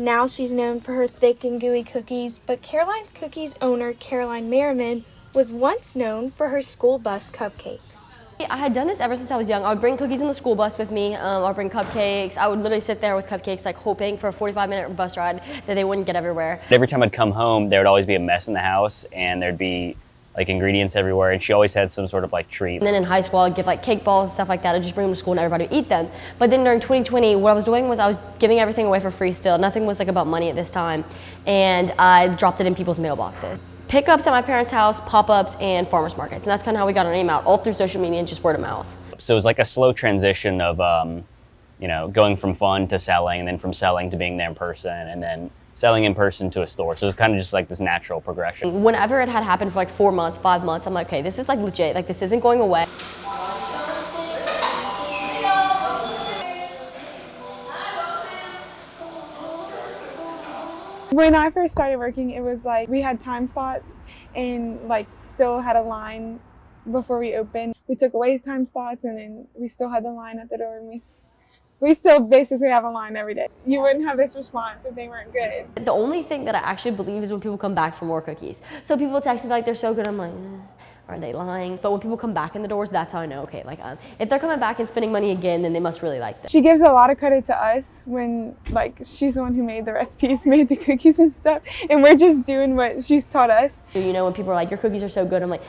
Now she's known for her thick and gooey cookies, but Caroline's Cookies owner, Caroline Merryman, was once known for her school bus cupcakes. I had done this ever since I was young. I would bring cookies in the school bus with me. I would bring cupcakes. I would literally sit there with cupcakes, like hoping for a 45-minute bus ride that they wouldn't get everywhere. Every time I'd come home, there would always be a mess in the house, and there'd be like ingredients everywhere, and she always had some sort of like treat. And then in high school, I'd give like cake balls and stuff like that. I'd just bring them to school and everybody would eat them. But then during 2020, what I was doing was I was giving everything away for free still. Nothing was like about money at this time. And I dropped it in people's mailboxes. Pickups at my parents' house, pop-ups, and farmers markets. And that's kind of how we got our name out, all through social media and just word of mouth. So it was like a slow transition of, going from fun to selling, and then from selling to being there in person, and then selling in person to a store. So it was kind of just like this natural progression. Whenever it had happened for like 4 months, 5 months, I'm like, okay, this is like legit, like this isn't going away. When I first started working, it was like we had time slots and like still had a line before we opened. We took away time slots and then we still had the line at the door. And we still basically have a line every day. You wouldn't have this response if they weren't good. The only thing that I actually believe is when people come back for more cookies. So people text me like they're so good, I'm like, are they lying? But when people come back in the doors, that's how I know, okay, like if they're coming back and spending money again, then they must really like them. She gives a lot of credit to us when like she's the one who made the recipes, made the cookies and stuff, and we're just doing what she's taught us. You know, when people are like, your cookies are so good, I'm like,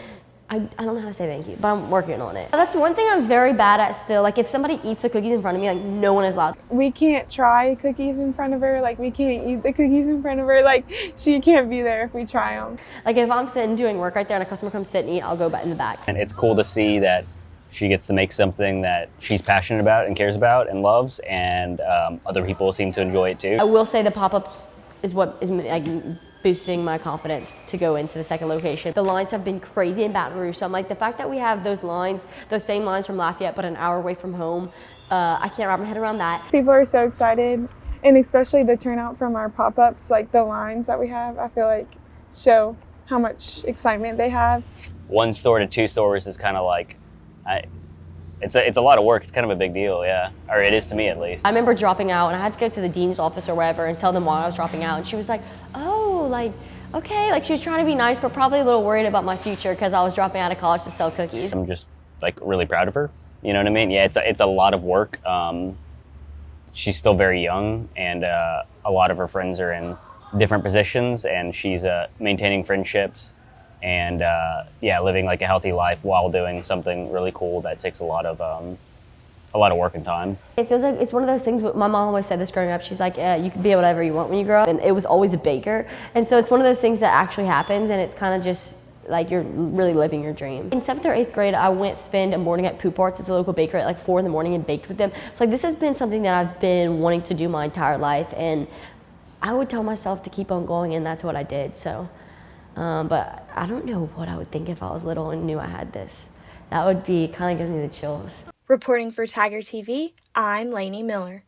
I don't know how to say thank you, but I'm working on it. That's one thing I'm very bad at still. Like if somebody eats the cookies in front of me, like no one is allowed. We can't try cookies in front of her. Like we can't eat the cookies in front of her. Like she can't be there if we try them. Like if I'm sitting doing work right there and a customer comes sit and eat, I'll go back in the back. And it's cool to see that she gets to make something that she's passionate about and cares about and loves, and other people seem to enjoy it too. I will say the pop-ups is what is like boosting my confidence to go into the second location. The lines have been crazy in Baton Rouge, so I'm like, the fact that we have those lines, those same lines from Lafayette, but an hour away from home, I can't wrap my head around that. People are so excited, and especially the turnout from our pop-ups, like the lines that we have, I feel like show how much excitement they have. 1 store to 2 stores is kind of like, it's a lot of work. It's kind of a big deal, yeah. Or it is to me, at least. I remember dropping out, and I had to go to the dean's office or wherever and tell them why I was dropping out. And she was like, oh, like, okay. Like she was trying to be nice, but probably a little worried about my future because I was dropping out of college to sell cookies. I'm just like really proud of her. You know what I mean? Yeah, it's a lot of work. She's still very young, and a lot of her friends are in different positions, and she's maintaining friendships and living like a healthy life while doing something really cool that takes a lot of work and time. It feels like it's one of those things, my mom always said this growing up, she's like, you can be whatever you want when you grow up, and it was always a baker, and so it's one of those things that actually happens, and it's kind of just like you're really living your dream. In 7th or 8th grade, I went spend a morning at Poop Arts. It's a local bakery at like 4 in the morning and baked with them. So like this has been something that I've been wanting to do my entire life, and I would tell myself to keep on going, and that's what I did. So. But I don't know what I would think if I was little and knew I had this. That would be kind of gives me the chills. Reporting for Tiger TV, I'm Lainey Miller.